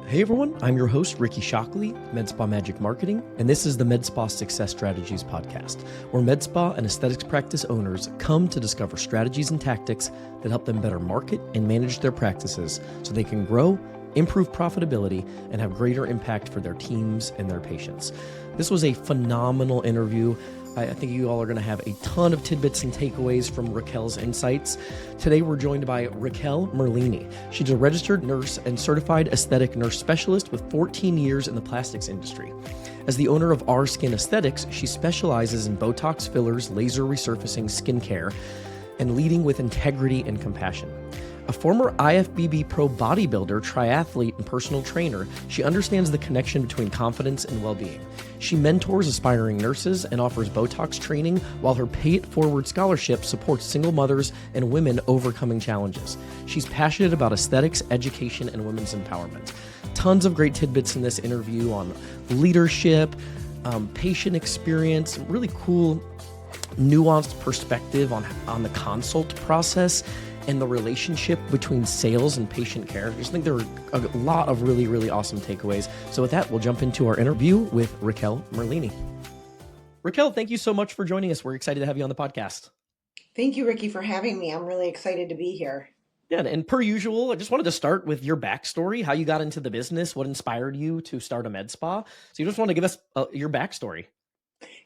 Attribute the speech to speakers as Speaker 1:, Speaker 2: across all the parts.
Speaker 1: Hey everyone, I'm your host, Ricky Shockley, MedSpa Magic Marketing, and this is the MedSpa Success Strategies podcast, where MedSpa and aesthetics practice owners come to discover strategies and tactics that help them better market and manage their practices so they can grow, improve profitability, and have greater impact for their teams and their patients. This was a phenomenal interview. I think you all are going to have a ton of tidbits and takeaways from Raquel's insights. Today, we're joined by Raquel Merlini. She's a registered nurse and certified aesthetic nurse specialist with 14 years in the plastics industry. As the owner of Our Skin Aesthetics, she specializes in Botox fillers, laser resurfacing, skincare, and leading with integrity and compassion. A former IFBB pro bodybuilder, triathlete, and personal trainer, she understands the connection between confidence and well-being. She mentors aspiring nurses and offers Botox training, while her Pay It Forward scholarship supports single mothers and women overcoming challenges. She's passionate about aesthetics, education, and women's empowerment. Tons of great tidbits in this interview on leadership, patient experience, really cool, nuanced perspective on the consult process and the relationship between sales and patient care. I just think there were a lot of really, really awesome takeaways. So with that, we'll jump into our interview with Raquel Merlini. Raquel, thank you so much for joining us. We're excited to have you on the podcast.
Speaker 2: Thank you, Ricky, for having me. I'm really excited to be here.
Speaker 1: Yeah, and per usual, I just wanted to start with your backstory, how you got into the business, what inspired you to start a med spa. So you just want to give us your backstory.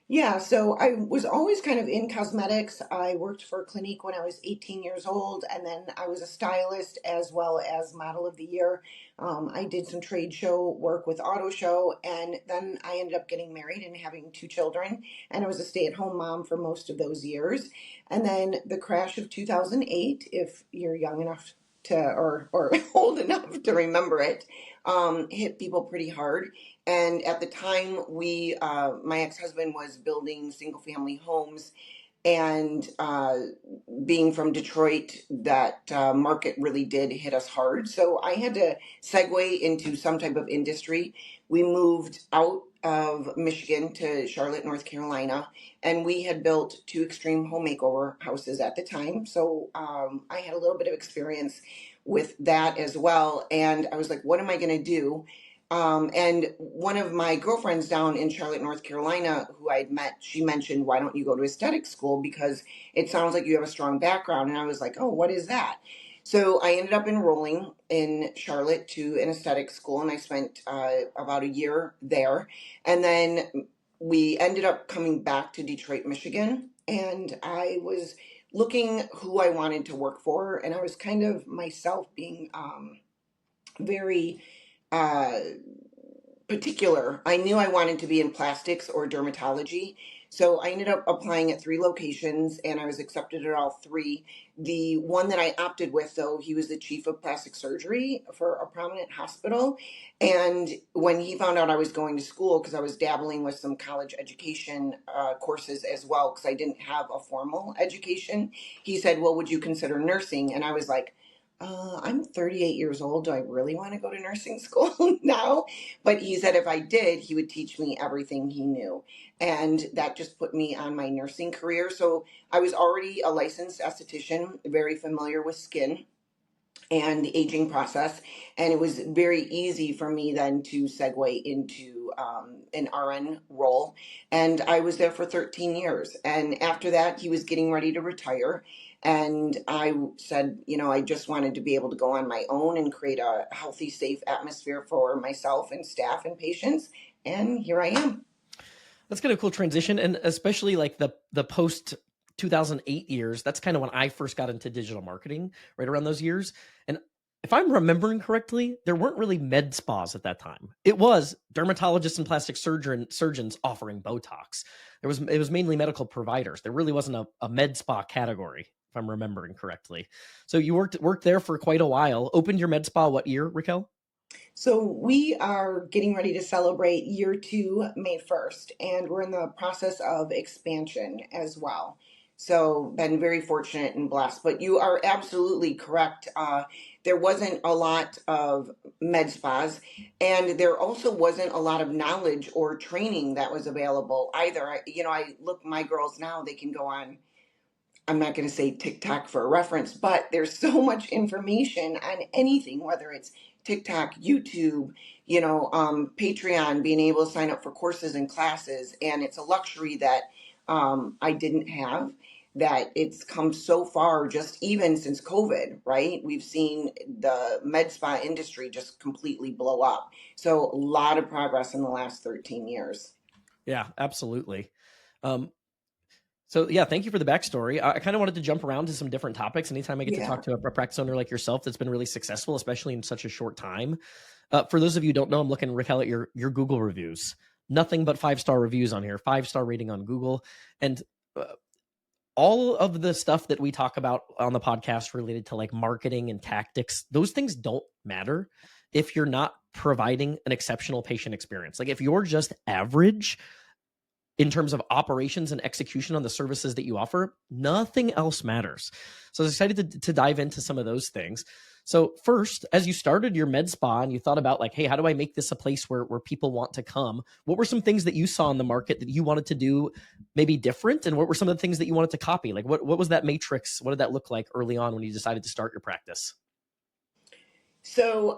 Speaker 2: Yeah, so I was always kind of in cosmetics. I worked for a clinic when I was 18 years old, and then I was a stylist as well as model of the year. I did some trade show work with Auto Show, and then I ended up getting married and having 2 children, and I was a stay-at-home mom for most of those years. And then the crash of 2008, if you're young enough to or old enough to remember it, hit people pretty hard. And at the time, my ex-husband was building single-family homes, and being from Detroit, that market really did hit us hard. So I had to segue into some type of industry. We moved out of Michigan to Charlotte, North Carolina, and we had built 2 extreme home makeover houses at the time. So I had a little bit of experience with that as well. And I was like, what am I going to do? And one of my girlfriends down in Charlotte, North Carolina, who I'd met, she mentioned, why don't you go to aesthetic school? Because it sounds like you have a strong background. And I was like, oh, what is that? So I ended up enrolling in Charlotte to an aesthetic school, and I spent about a year there. And then we ended up coming back to Detroit, Michigan, and I was looking who I wanted to work for. And I was kind of myself being very particular. I knew I wanted to be in plastics or dermatology. So I ended up applying at 3 locations, and I was accepted at all 3. The one that I opted with, though, he was the chief of plastic surgery for a prominent hospital. And when he found out I was going to school, because I was dabbling with some college education courses as well, because I didn't have a formal education, he said, well, would you consider nursing? And I was like, I'm 38 years old. Do I really want to go to nursing school now? But he said if I did, he would teach me everything he knew. And that just put me on my nursing career. So I was already a licensed esthetician, very familiar with skin and the aging process. And it was very easy for me then to segue into an RN role. And I was there for 13 years. And after that, he was getting ready to retire. And I said, I just wanted to be able to go on my own and create a healthy, safe atmosphere for myself and staff and patients. And here I am.
Speaker 1: That's kind of a cool transition. And especially like the post 2008 years, that's kind of when I first got into digital marketing, right around those years. And if I'm remembering correctly, there weren't really med spas at that time. It was dermatologists and plastic surgeons offering Botox. It was mainly medical providers. There really wasn't a med spa category, if I'm remembering correctly. So you worked there for quite a while. Opened your med spa what year, Raquel?
Speaker 2: So we are getting ready to celebrate year 2, May 1st, and we're in the process of expansion as well. So been very fortunate and blessed. But you are absolutely correct. There wasn't a lot of med spas, and there also wasn't a lot of knowledge or training that was available either. I look, my girls now, they can go on I'm not going to say TikTok for a reference, but there's so much information on anything, whether it's TikTok, YouTube, Patreon, being able to sign up for courses and classes. And it's a luxury that I didn't have, that it's come so far just even since COVID, right? We've seen the med spa industry just completely blow up. So a lot of progress in the last 13 years.
Speaker 1: Yeah, absolutely. So yeah, thank you for the backstory. I kind of wanted to jump around to some different topics. Anytime I get to
Speaker 2: Yeah.
Speaker 1: talk to a practice owner like yourself that's been really successful, especially in such a short time. For those of you who don't know, I'm looking, Raquel, at your Google reviews. Nothing but 5-star reviews on here, 5-star rating on Google. And all of the stuff that we talk about on the podcast related to like marketing and tactics, those things don't matter if you're not providing an exceptional patient experience. Like if you're just average in terms of operations and execution on the services that you offer, nothing else matters. So I was excited to dive into some of those things. So first, as you started your med spa and you thought about like, hey, how do I make this a place where people want to come? What were some things that you saw in the market that you wanted to do maybe different? And what were some of the things that you wanted to copy? Like what was that matrix? What did that look like early on when you decided to start your practice?
Speaker 2: So,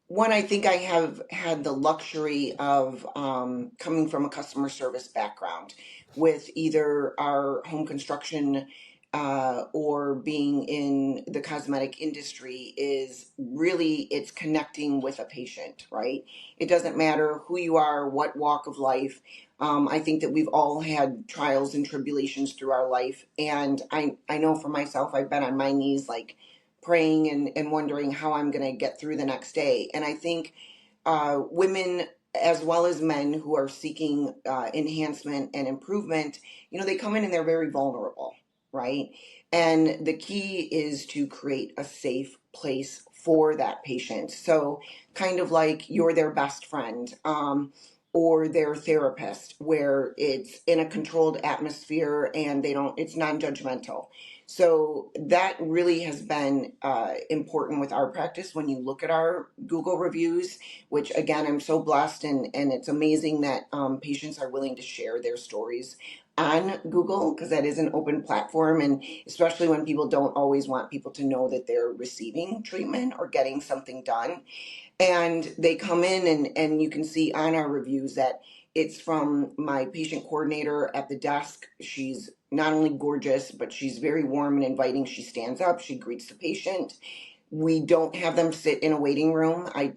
Speaker 2: one, I think I have had the luxury of coming from a customer service background with either our home construction or being in the cosmetic industry. Is really, it's connecting with a patient, right? It doesn't matter who you are, what walk of life. I think that we've all had trials and tribulations through our life. And I know for myself, I've been on my knees like praying and wondering how I'm going to get through the next day. And I think women as well as men who are seeking enhancement and improvement, they come in and they're very vulnerable, right? And the key is to create a safe place for that patient. So kind of like you're their best friend. Or their therapist, where it's in a controlled atmosphere and it's non-judgmental. So that really has been important with our practice. When you look at our Google reviews, which again, I'm so blessed, and it's amazing that patients are willing to share their stories on Google, because that is an open platform. And especially when people don't always want people to know that they're receiving treatment or getting something done. And they come in and you can see on our reviews that it's from my patient coordinator at the desk. She's not only gorgeous, but she's very warm and inviting. She stands up, she greets the patient. We don't have them sit in a waiting room. I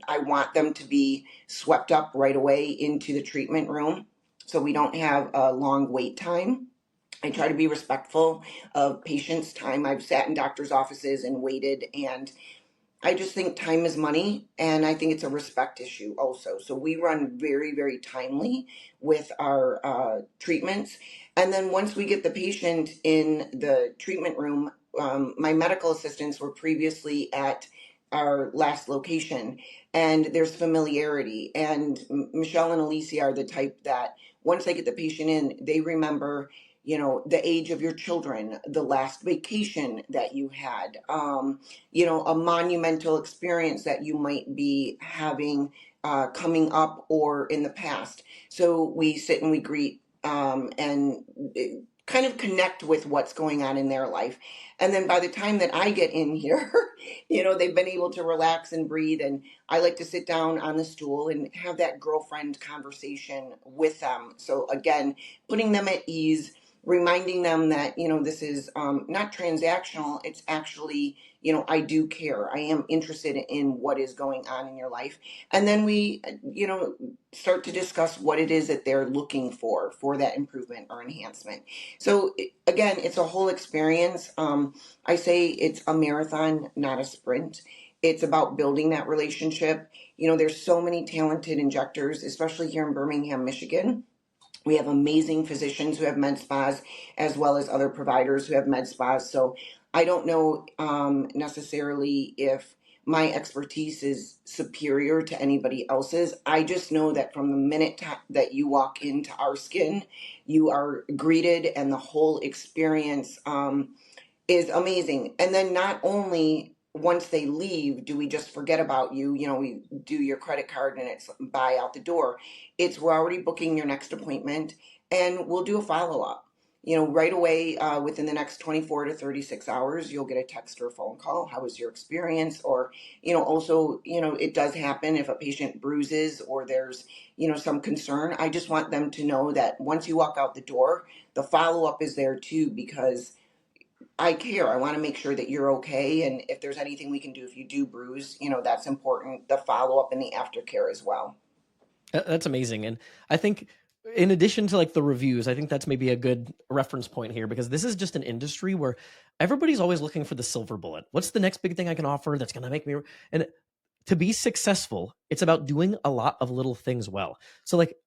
Speaker 2: want them to be swept up right away into the treatment room, so we don't have a long wait time. I try to be respectful of patients' time. I've sat in doctors' offices and waited, and I just think time is money, and I think it's a respect issue also. So we run very, very timely with our treatments. And then once we get the patient in the treatment room, my medical assistants were previously at our last location, and there's familiarity. And Michelle and Alicia are the type that once they get the patient in, they remember the age of your children, the last vacation that you had, a monumental experience that you might be having coming up or in the past. So we sit and we greet and kind of connect with what's going on in their life. And then by the time that I get in here, they've been able to relax and breathe. And I like to sit down on the stool and have that girlfriend conversation with them. So again, putting them at ease, reminding them that, this is not transactional. It's actually, I do care. I am interested in what is going on in your life. And then we, start to discuss what it is that they're looking for that improvement or enhancement. So again, it's a whole experience. I say it's a marathon, not a sprint. It's about building that relationship. There's so many talented injectors, especially here in Birmingham, Michigan. We have amazing physicians who have med spas, as well as other providers who have med spas. So I don't know necessarily if my expertise is superior to anybody else's. I just know that from the minute that you walk into our skin, you are greeted, and the whole experience is amazing. And then not only once they leave do we just forget about you, we do your credit card and it's bye out the door. We're already booking your next appointment, and we'll do a follow-up. right away, within the next 24 to 36 hours, you'll get a text or a phone call. How was your experience? Or, also, it does happen if a patient bruises or there's, some concern. I just want them to know that once you walk out the door, the follow-up is there too, because I care. I want to make sure that you're okay. And if there's anything we can do, if you do bruise, that's important. The follow-up and the aftercare as well.
Speaker 1: That's amazing. And I think in addition to like the reviews, I think that's maybe a good reference point here, because this is just an industry where everybody's always looking for the silver bullet. What's the next big thing I can offer that's going to make me, and to be successful, it's about doing a lot of little things well. So like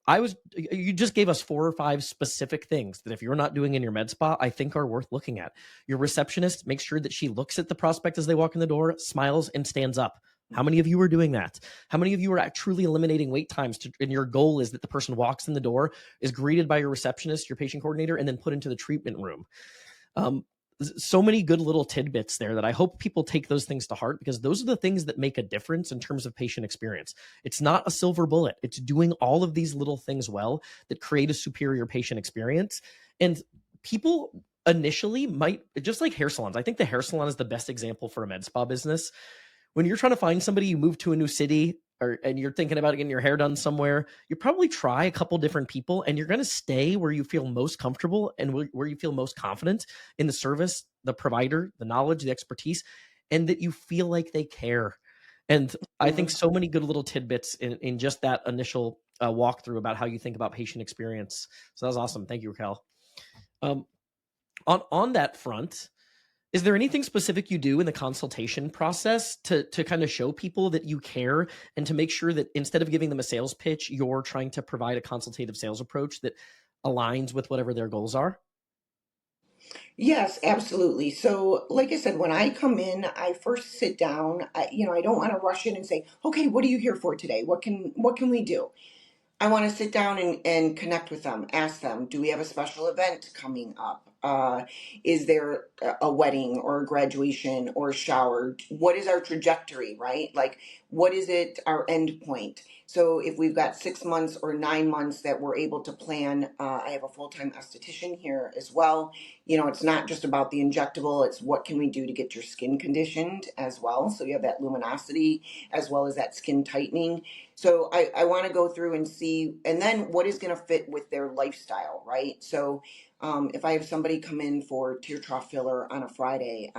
Speaker 1: you just gave us 4 or 5 specific things that if you're not doing in your med spa, I think are worth looking at. Your receptionist, make sure that she looks at the prospect as they walk in the door, smiles, and stands up. How many of you are doing that? How many of you are truly eliminating wait times and your goal is that the person walks in the door, is greeted by your receptionist, your patient coordinator, and then put into the treatment room? So many good little tidbits there that I hope people take those things to heart, because those are the things that make a difference in terms of patient experience. It's not a silver bullet. It's doing all of these little things well that create a superior patient experience. And people initially might, just like hair salons, I think the hair salon is the best example for a med spa business. When you're trying to find somebody, you move to a new city, and you're thinking about getting your hair done somewhere, you probably try a couple different people, and you're going to stay where you feel most comfortable and where you feel most confident in the service, the provider, the knowledge, the expertise, and that you feel like they care. And I think so many good little tidbits in just that initial walkthrough about how you think about patient experience. So that was awesome. Thank you, Raquel. On that front, is there anything specific you do in the consultation process to kind of show people that you care, and to make sure that instead of giving them a sales pitch, you're trying to provide a consultative sales approach that aligns with whatever their goals are?
Speaker 2: Yes, absolutely. So, like I said, when I come in, I first sit down. I don't want to rush in and say, "Okay, what are you here for today? What can we do?" I want to sit down and connect with them, ask them, do we have a special event coming up? Is there a wedding or a graduation or a shower? What is our trajectory, right? Like, what is it, our end point? So if we've got 6 months or 9 months that we're able to plan, I have a full-time esthetician here as well. It's not just about the injectable, it's what can we do to get your skin conditioned as well. So you have that luminosity as well as that skin tightening. So I want to go through and see, and then what is going to fit with their lifestyle, right? So if I have somebody come in for tear trough filler on a Friday,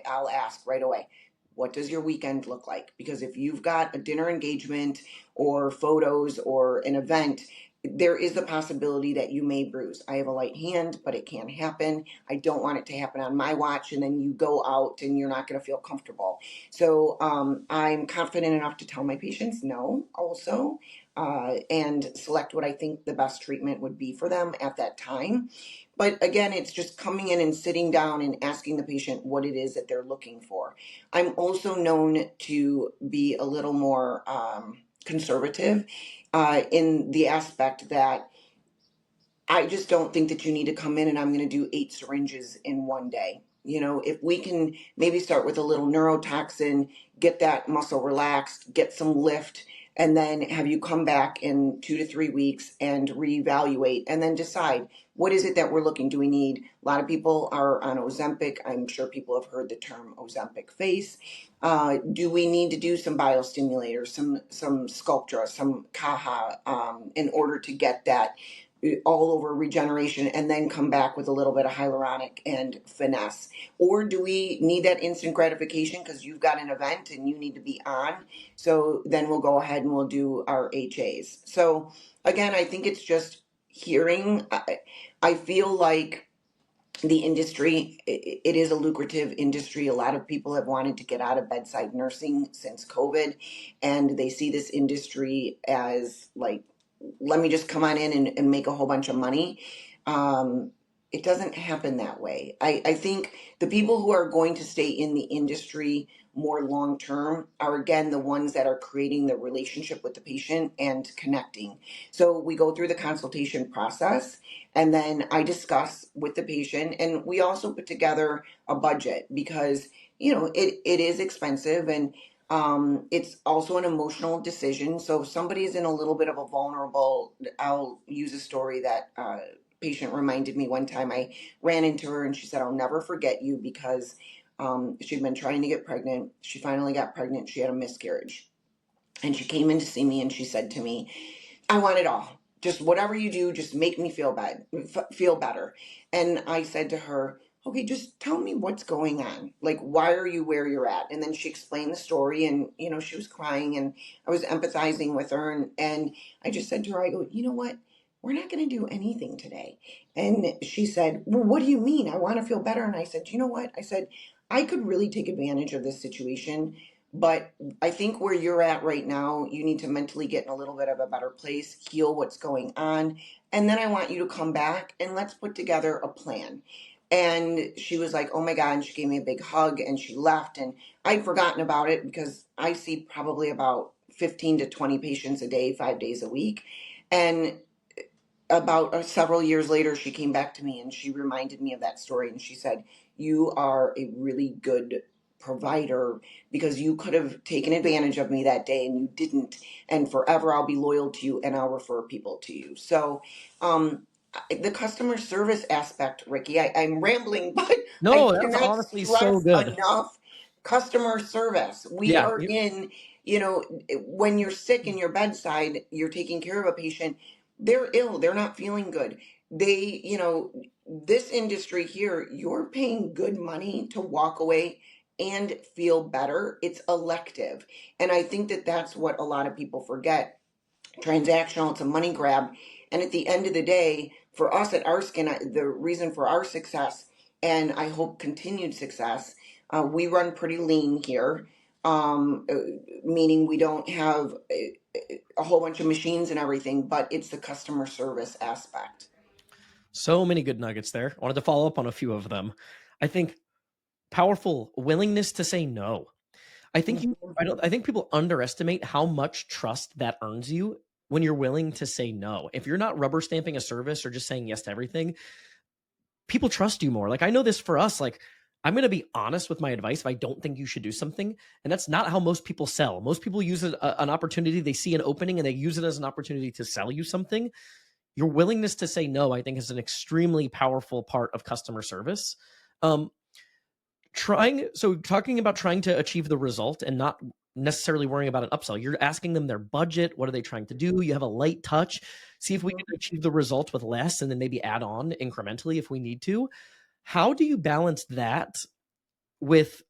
Speaker 2: I'll ask right away, what does your weekend look like? Because if you've got a dinner engagement or photos or an event, there is the possibility that you may bruise. I have a light hand, but it can happen. I don't want it to happen on my watch, and then you go out and you're not going to feel comfortable. So I'm confident enough to tell my patients no also, and select what I think the best treatment would be for them at that time. But again, it's just coming in and sitting down and asking the patient what it is that they're looking for. I'm also known to be a little more conservative in the aspect that I just don't think that you need to come in and I'm going to do 8 syringes in one day. If we can maybe start with a little neurotoxin, get that muscle relaxed, get some lift, and then have you come back in 2 to 3 weeks and reevaluate and then decide what is it that we're looking. Do we need, a lot of people are on Ozempic. I'm sure people have heard the term Ozempic face. Do we need to do some biostimulators, some Sculptra, some Kaha, in order to get that all over regeneration and then come back with a little bit of hyaluronic and finesse? Or do we need that instant gratification because you've got an event and you need to be on? So then we'll go ahead and we'll do our HAs. So again, I think it's just hearing. I feel like the industry, it is a lucrative industry. A lot of people have wanted to get out of bedside nursing since COVID, and they see this industry as like, let me just come on in and make a whole bunch of money. It doesn't happen that way. I think the people who are going to stay in the industry more long term are, again, the ones that are creating the relationship with the patient and connecting. So we go through the consultation process, and then I discuss with the patient, and we also put together a budget because it is expensive, and it's also an emotional decision. So if somebody is in a little bit of a vulnerable, I'll use a story that patient reminded me one time I ran into her and she said, I'll never forget you because she'd been trying to get pregnant. She finally got pregnant. She had a miscarriage. And she came in to see me and she said to me, I want it all. Just whatever you do, just make me feel better. And I said to her, okay, just tell me what's going on. Like, why are you where you're at? And then she explained the story and, she was crying and I was empathizing with her. And I just said to her, I go, you know what? We're not going to do anything today. And she said, well, what do you mean? I want to feel better. And I said, you know what? I said, I could really take advantage of this situation, but I think where you're at right now, you need to mentally get in a little bit of a better place, heal what's going on. And then I want you to come back and let's put together a plan. And she was like, oh my God. And she gave me a big hug and she left. And I'd forgotten about it because I see probably about 15 to 20 patients a day, 5 days a week. And about several years later, she came back to me and she reminded me of that story. And she said, you are a really good provider because you could have taken advantage of me that day and you didn't. And forever I'll be loyal to you and I'll refer people to you. So, the customer service aspect, Ricky, I'm rambling, but I
Speaker 1: No, that's
Speaker 2: cannot
Speaker 1: honestly so
Speaker 2: stress
Speaker 1: good.
Speaker 2: enough customer service. We
Speaker 1: Yeah.
Speaker 2: are in, when you're sick in your bedside, you're taking care of a patient, they're ill, they're not feeling good. This industry here, you're paying good money to walk away and feel better. It's elective. And I think that that's what a lot of people forget. Transactional, it's a money grab. And at the end of the day, for us at our skin, the reason for our success, and I hope continued success, we run pretty lean here, meaning we don't have a whole bunch of machines and everything, but it's the customer service aspect.
Speaker 1: So many good nuggets there. I wanted to follow up on a few of them. I think powerful willingness to say no. I think people underestimate how much trust that earns you when you're willing to say no. If you're not rubber stamping a service or just saying yes to everything, people trust you more. Like I know this for us, like I'm going to be honest with my advice if I don't think you should do something. And that's not how most people sell. Most people use it, an opportunity. They see an opening and they use it as an opportunity to sell you something. Your willingness to say no, I think, is an extremely powerful part of customer service. Um, talking about trying to achieve the result and not necessarily worrying about an upsell. You're asking them their budget. What are they trying to do? You have a light touch. See if we can achieve the result with less and then maybe add on incrementally if we need to. How do you balance that with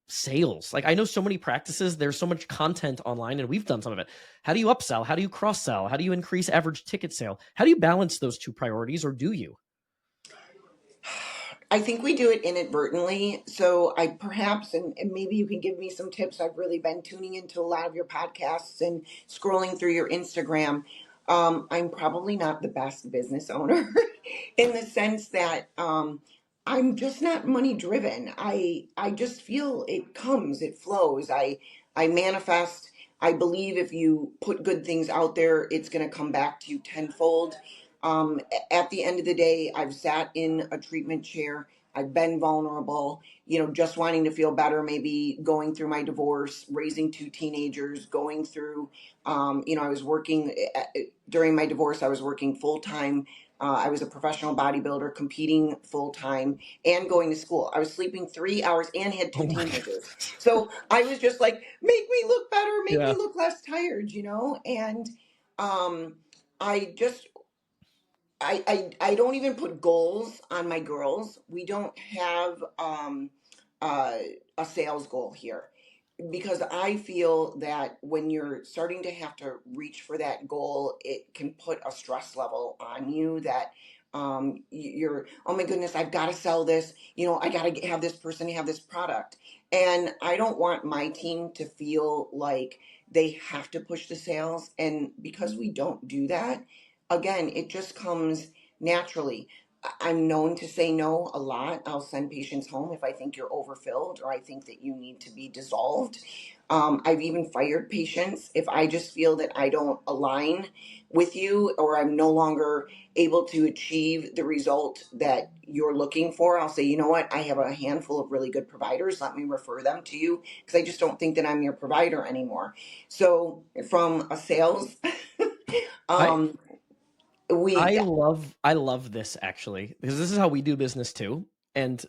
Speaker 1: sales? Like I know so many practices, there's so much content online and we've done some of it. How do you upsell? How do you cross sell? How do you increase average ticket sale? How do you balance those two priorities, or do you?
Speaker 2: I think we do it inadvertently. So I perhaps, and maybe you can give me some tips. I've really been tuning into a lot of your podcasts and scrolling through your Instagram. I'm probably not the best business owner in the sense that I'm just not money driven. I just feel it comes, it flows. I manifest. I believe if you put good things out there, it's going to come back to you tenfold. At the end of the day, I've sat in a treatment chair. I've been vulnerable, just wanting to feel better, maybe going through my divorce, raising two teenagers, going through, I was working during my divorce, I was working full time. I was a professional bodybuilder, competing full time and going to school. I was sleeping 3 hours and had two
Speaker 1: Oh my
Speaker 2: teenagers. So I was just like, make me look better, make me
Speaker 1: yeah.
Speaker 2: look less tired, and I just I don't even put goals on my girls. We don't have uh, a sales goal here because I feel that when you're starting to have to reach for that goal, it can put a stress level on you that you're, oh my goodness, I've got to sell this. I got to have this person have this product. And I don't want my team to feel like they have to push the sales. And because we don't do that, again, it just comes naturally. I'm known to say no a lot. I'll send patients home if I think you're overfilled or I think that you need to be dissolved. I've even fired patients if I just feel that I don't align with you or I'm no longer able to achieve the result that you're looking for. I'll say, you know what? I have a handful of really good providers. Let me refer them to you because I just don't think that I'm your provider anymore. So from a sales
Speaker 1: I
Speaker 2: um, we,
Speaker 1: I love this actually, because this is how we do business too. And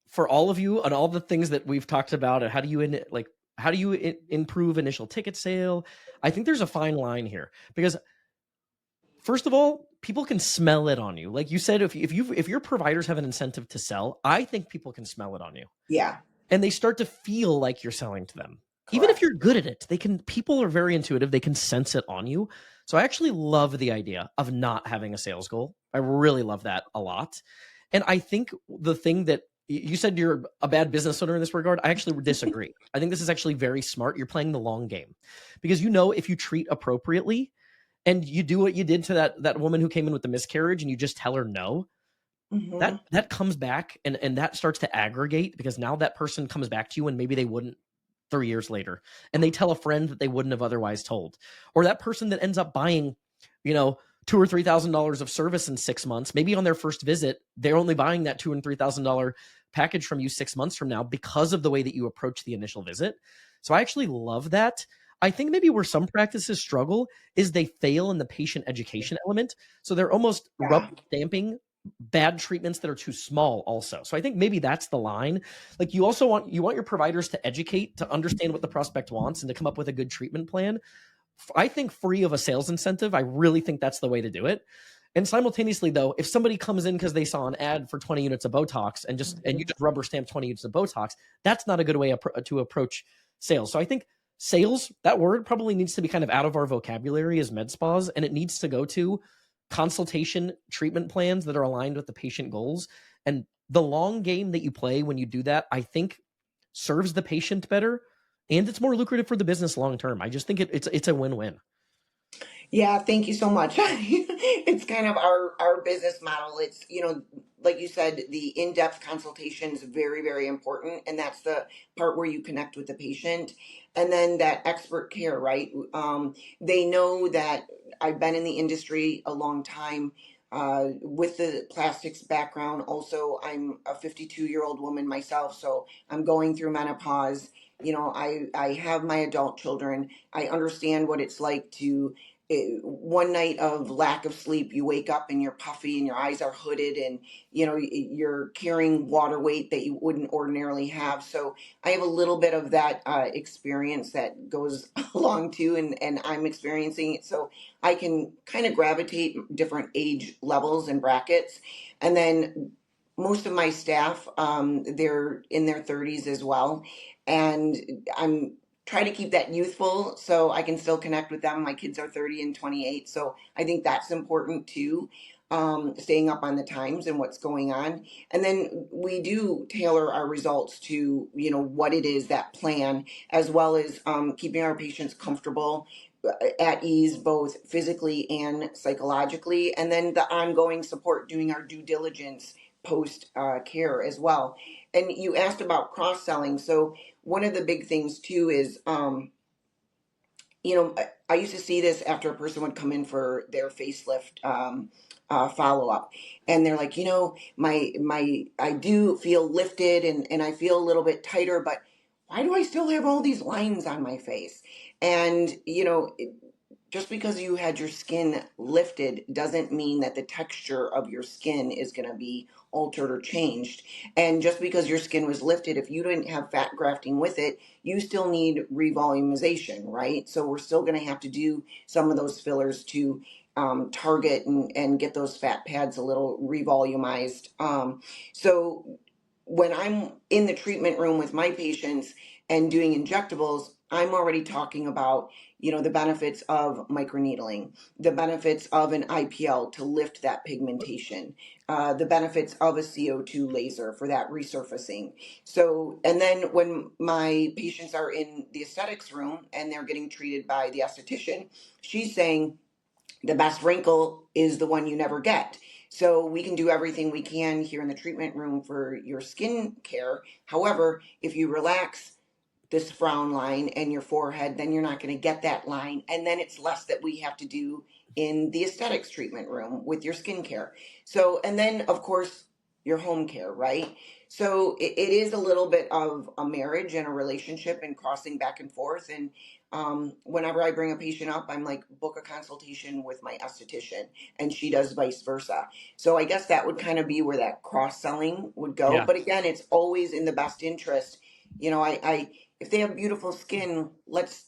Speaker 1: for all of you and all the things that we've talked about, how do you improve initial ticket sale? I think there's a fine line here, because first of all, people can smell it on you. Like you said, if your providers have an incentive to sell, I think people can smell it on you,
Speaker 2: yeah,
Speaker 1: and they start to feel like you're selling to them. Even if
Speaker 2: correct.
Speaker 1: you're good at it, people are very intuitive. They can sense it on you. So I actually love the idea of not having a sales goal. I really love that a lot. And I think the thing that you said, you're a bad business owner in this regard, I actually disagree. I think this is actually very smart. You're playing the long game, because if you treat appropriately and you do what you did to that woman who came in with the miscarriage, and you just tell her no,
Speaker 2: Hmm.
Speaker 1: that comes back, and that starts to aggregate, because now that person comes back to you and maybe they wouldn't 3 years later, and they tell a friend that they wouldn't have otherwise told, or that person that ends up buying, $2,000 or $3,000 of service in 6 months. Maybe on their first visit, they're only buying that $2,000 and $3,000 package from you 6 months from now, because of the way that you approach the initial visit. So I actually love that. I think maybe where some practices struggle is they fail in the patient education element. So they're almost rubber
Speaker 2: Yeah.
Speaker 1: stamping bad treatments that are too small also. So I think maybe that's the line. Like, you also want your providers to educate, to understand what the prospect wants, and to come up with a good treatment plan. I think free of a sales incentive. I really think that's the way to do it. And simultaneously, though, if somebody comes in because they saw an ad for 20 units of Botox, and you
Speaker 2: Mhm.
Speaker 1: just rubber stamp 20 units of Botox, that's not a good way to approach sales. So I think sales, that word probably needs to be kind of out of our vocabulary as med spas, and it needs to go to consultation treatment plans that are aligned with the patient goals. And the long game that you play when you do that, I think, serves the patient better, and it's more lucrative for the business long term. I just think it's a win-win.
Speaker 2: Yeah, thank you so much. It's kind of our business model. It's, like you said, the in-depth consultation is very, very important, and that's the part where you connect with the patient. And then that expert care, right? They know that I've been in the industry a long time. With the plastics background, also, I'm a 52-year-old woman myself, so I'm going through menopause. I have my adult children. I understand what it's like to one night of lack of sleep, you wake up and you're puffy and your eyes are hooded, and you're carrying water weight that you wouldn't ordinarily have. So I have a little bit of that experience that goes along too, and I'm experiencing it, so I can kind of gravitate different age levels and brackets. And then most of my staff, they're in their 30s as well, and I'm try to keep that youthful so I can still connect with them. My kids are 30 and 28. So I think that's important too. Staying up on the times and what's going on. And then we do tailor our results to, what it is, that plan, as well as keeping our patients comfortable, at ease, both physically and psychologically. And then the ongoing support, doing our due diligence post care as well. And you asked about cross selling. So one of the big things too is, I used to see this after a person would come in for their facelift follow up, and they're like, my I do feel lifted, and I feel a little bit tighter, but why do I still have all these lines on my face? And just because you had your skin lifted doesn't mean that the texture of your skin is going to be altered or changed. And just because your skin was lifted, if you didn't have fat grafting with it, you still need revolumization, right? So we're still going to have to do some of those fillers to target and get those fat pads a little revolumized. So when I'm in the treatment room with my patients and doing injectables, I'm already talking about, the benefits of microneedling, the benefits of an IPL to lift that pigmentation, the benefits of a CO2 laser for that resurfacing. So, and then when my patients are in the aesthetics room and they're getting treated by the esthetician, she's saying, the best wrinkle is the one you never get. So we can do everything we can here in the treatment room for your skin care. However, if you relax this frown line and your forehead, then you're not going to get that line. And then it's less that we have to do in the aesthetics treatment room with your skincare. So, and then of course, your home care, right? So it is a little bit of a marriage and a relationship and crossing back and forth. And whenever I bring a patient up, I'm like, book a consultation with my esthetician, and she does vice versa. So I guess that would kind of be where that cross selling would go.
Speaker 1: Yeah.
Speaker 2: But again, it's always in the best interest. I if they have beautiful skin, let's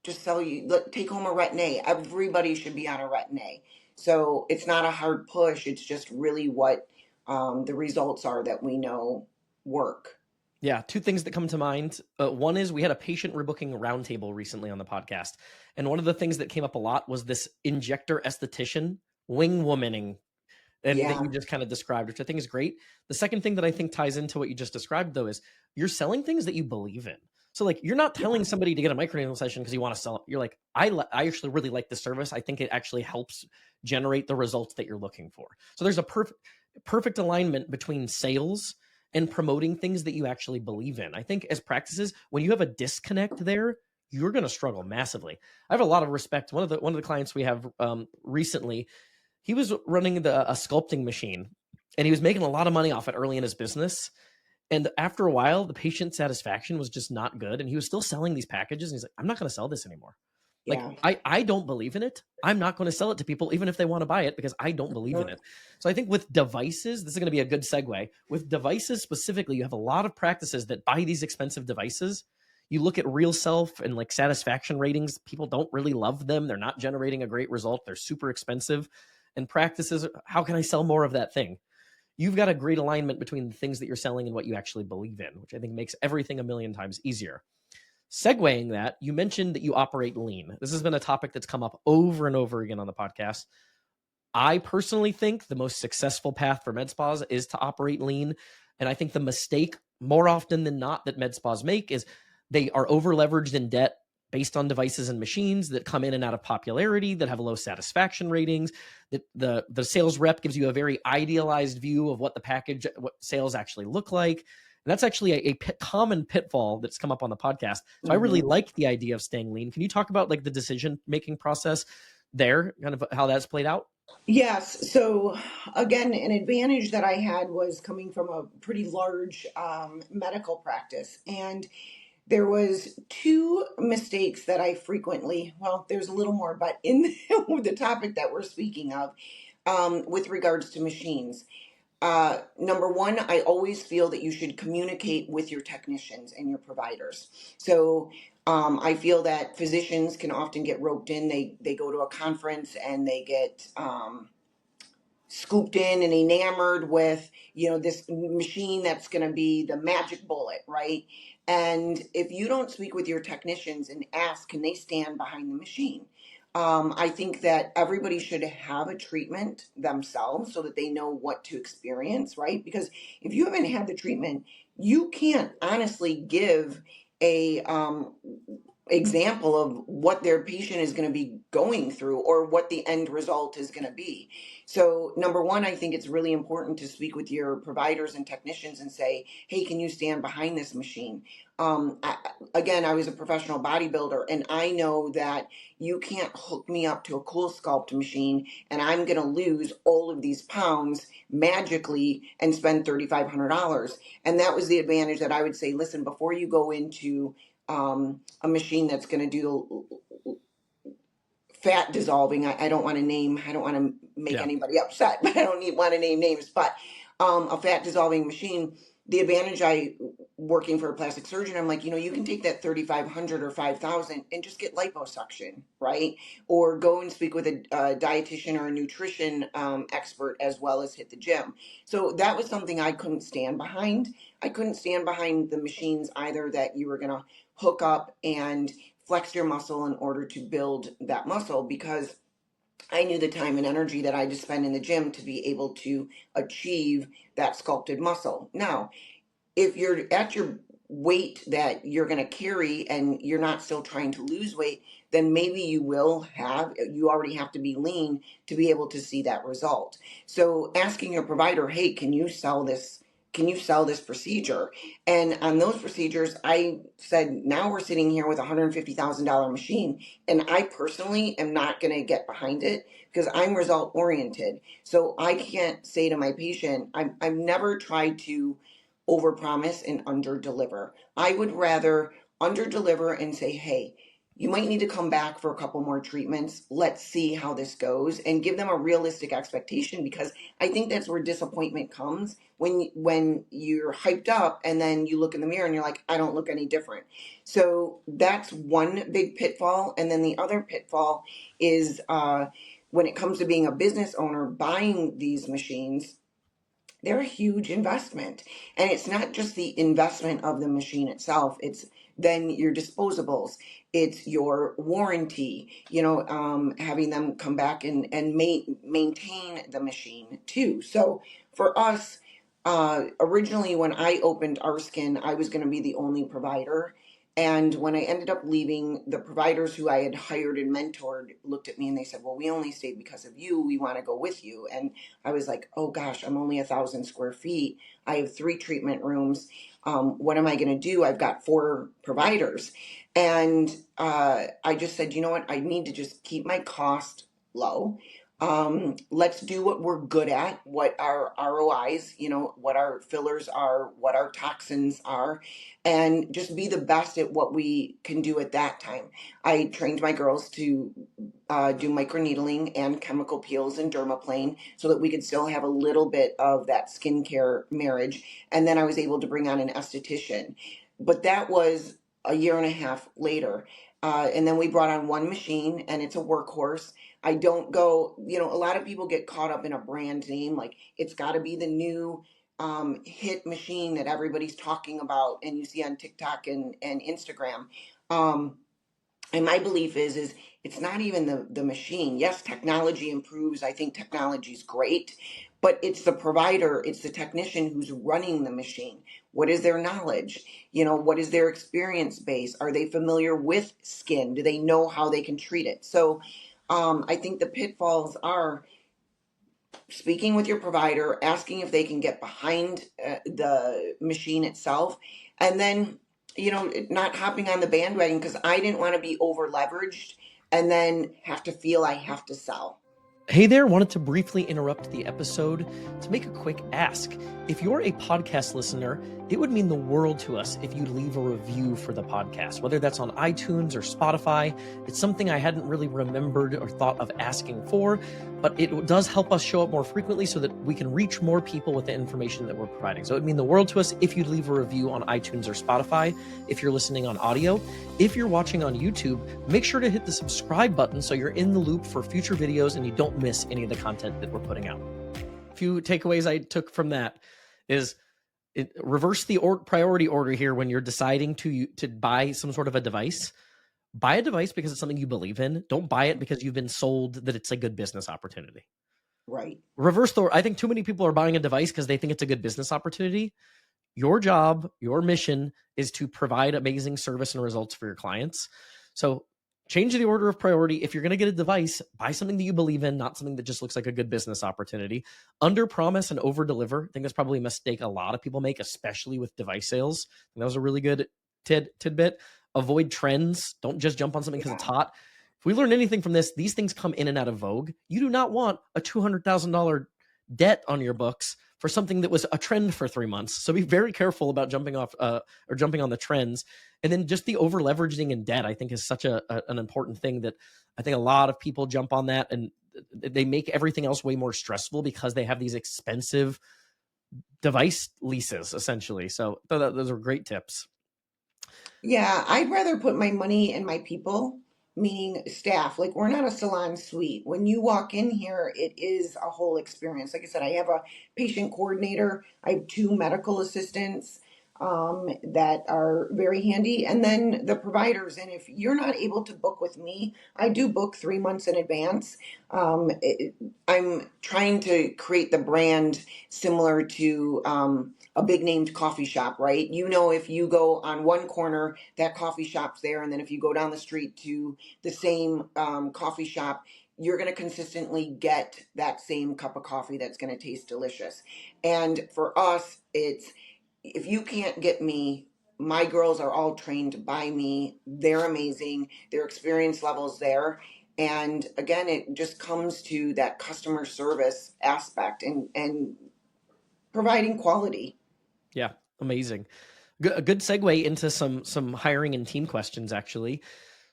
Speaker 2: just sell you, take home a Retin-A. Everybody should be on a Retin-A. So it's not a hard push. It's just really what the results are that we know work.
Speaker 1: Yeah, two things that come to mind. One is we had a patient rebooking roundtable recently on the podcast. And one of the things that came up a lot was this injector esthetician wing womaning and that
Speaker 2: Yeah,
Speaker 1: you just kind of described, which I think is great. The second thing that I think ties into what you just described, though, is you're selling things that you believe in. So, like, you're not telling somebody to get a microneedling session because you want to sell it. You're like, I actually really like this service. I think it actually helps generate the results that you're looking for. So there's a perfect alignment between sales and promoting things that you actually believe in. I think as practices, when you have a disconnect there, you're going to struggle massively. I have a lot of respect. One of the clients we have recently, he was running a sculpting machine and he was making a lot of money off it early in his business. And after a while, the patient satisfaction was just not good. And he was still selling these packages. And he's like, I'm not going to sell this anymore. Like,
Speaker 2: yeah.
Speaker 1: I don't believe in it. I'm not going to sell it to people, even if they want to buy it, because I don't believe in it. So I think with devices, this is going to be a good segue. With devices specifically, you have a lot of practices that buy these expensive devices. You look at real self and like satisfaction ratings. People don't really love them. They're not generating a great result. They're super expensive. And practices, how can I sell more of that thing? You've got a great alignment between the things that you're selling and what you actually believe in, which I think makes everything a million times easier. Segueing that, you mentioned that you operate lean. This has been a topic that's come up over and over again on the podcast. I personally think the most successful path for med spas is to operate lean. And I think the mistake more often than not that med spas make is they are over leveraged in debt based on devices and machines that come in and out of popularity, that have low satisfaction ratings, that the sales rep gives you a very idealized view of what what sales actually look like. And that's actually a common pitfall that's come up on the podcast. So I really like the idea of staying lean. Can you talk about like the decision-making process there, kind of how that's played out?
Speaker 2: Yes. So again, an advantage that I had was coming from a pretty large medical practice, and there was two mistakes that I frequently, well, there's a little more, but in the topic that we're speaking of, with regards to machines. Number one, I always feel that you should communicate with your technicians and your providers. So I feel that physicians can often get roped in. They go to a conference and they get scooped in and enamored with, this machine that's going to be the magic bullet, right? And if you don't speak with your technicians and ask, can they stand behind the machine? I think that everybody should have a treatment themselves so that they know what to experience, right? Because if you haven't had the treatment, you can't honestly give a example of what their patient is going to be going through or what the end result is going to be. So number one, I think it's really important to speak with your providers and technicians and say, hey, can you stand behind this machine? Again, I was a professional bodybuilder, and I know that you can't hook me up to a cool sculpt machine and I'm going to lose all of these pounds magically and spend $3,500. And that was the advantage that I would say, listen, before you go into a machine that's going to do fat dissolving. I don't want to name, I don't want to make anybody upset, but I don't want to name names, but a fat dissolving machine, the advantage working for a plastic surgeon, I'm like, you can take that 3,500 or 5,000 and just get liposuction, right? Or go and speak with a dietitian or a nutrition expert as well as hit the gym. So that was something I couldn't stand behind. I couldn't stand behind the machines either, that you were going to hook up and flex your muscle in order to build that muscle, because I knew the time and energy that I had to spend in the gym to be able to achieve that sculpted muscle. Now, if you're at your weight that you're going to carry and you're not still trying to lose weight, then maybe you already have to be lean to be able to see that result. So asking your provider, hey, can you sell this can you sell this procedure? And on those procedures, I said, now we're sitting here with a $150,000 machine, and I personally am not going to get behind it because I'm result oriented. So I can't say to my patient, I've never tried to overpromise and underdeliver. I would rather underdeliver and say, hey, you might need to come back for a couple more treatments. Let's see how this goes, and give them a realistic expectation, because I think that's where disappointment comes when you're hyped up and then you look in the mirror and you're like, I don't look any different. So that's one big pitfall. And then the other pitfall is when it comes to being a business owner, buying these machines, they're a huge investment. And it's not just the investment of the machine itself, it's then your disposables, it's your warranty, having them come back and maintain the machine too. So for us, originally when I opened Our Skin, I was going to be the only provider. And when I ended up leaving, the providers who I had hired and mentored looked at me and they said, well, we only stayed because of you. We want to go with you. And I was like, oh gosh, I'm only 1,000 square feet. I have 3 treatment rooms. What am I going to do? I've got 4 providers. And I just said, you know what? I need to just keep my cost low. Let's do what we're good at, what our ROIs, what our fillers are, what our toxins are, and just be the best at what we can do at that time. I trained my girls to do microneedling and chemical peels and dermaplane so that we could still have a little bit of that skincare marriage. And then I was able to bring on an esthetician. But that was a year and a half later. And then we brought on one machine, and it's a workhorse. I don't go, a lot of people get caught up in a brand name, like it's got to be the new hit machine that everybody's talking about and you see on TikTok and Instagram. And my belief is it's not even the machine. Yes, technology improves. I think technology is great, but it's the provider, it's the technician who's running the machine. What is their knowledge? What is their experience base? Are they familiar with skin? Do they know how they can treat it? So I think the pitfalls are speaking with your provider, asking if they can get behind the machine itself, and then, not hopping on the bandwagon, because I didn't want to be over leveraged and then have to feel I have to sell.
Speaker 1: Hey there, wanted to briefly interrupt the episode to make a quick ask. If you're a podcast listener, it would mean the world to us if you leave a review for the podcast, whether that's on iTunes or Spotify. It's something I hadn't really remembered or thought of asking for, but it does help us show up more frequently so that we can reach more people with the information that we're providing. So it would mean the world to us if you'd leave a review on iTunes or Spotify, if you're listening on audio. If you're watching on YouTube, make sure to hit the subscribe button so you're in the loop for future videos and you don't miss any of the content that we're putting out. A few takeaways I took from that is reverse the priority order here when you're deciding to buy some sort of a device. Buy a device because it's something you believe in. Don't buy it because you've been sold that it's a good business opportunity.
Speaker 2: Right.
Speaker 1: I think too many people are buying a device because they think it's a good business opportunity. Your job, your mission is to provide amazing service and results for your clients. So change the order of priority. If you're going to get a device, buy something that you believe in, not something that just looks like a good business opportunity. Under promise and over deliver. I think that's probably a mistake a lot of people make, especially with device sales. And that was a really good tidbit. Avoid trends. Don't just jump on something because it's hot. If we learn anything from this, these things come in and out of vogue. You do not want a $200,000 debt on your books for something that was a trend for 3 months. So be very careful about jumping on the trends. And then just the over leveraging in debt, I think, is such an important thing that I think a lot of people jump on that and they make everything else way more stressful because they have these expensive device leases, essentially. So those are great tips.
Speaker 2: Yeah, I'd rather put my money in my people, meaning staff. Like, we're not a salon suite. When you walk in here, it is a whole experience. Like I said, I have a patient coordinator, I have 2 medical assistants that are very handy, and then the providers. And if you're not able to book with me, I do book 3 months in advance. I'm trying to create the brand similar to a big named coffee shop, right? If you go on one corner, that coffee shop's there. And then if you go down the street to the same coffee shop, you're going to consistently get that same cup of coffee that's going to taste delicious. And for us, it's, if you can't get me, my girls are all trained by me. They're amazing. Their experience level's there. And again, it just comes to that customer service aspect and providing quality.
Speaker 1: Yeah, amazing. A good segue into some hiring and team questions, actually.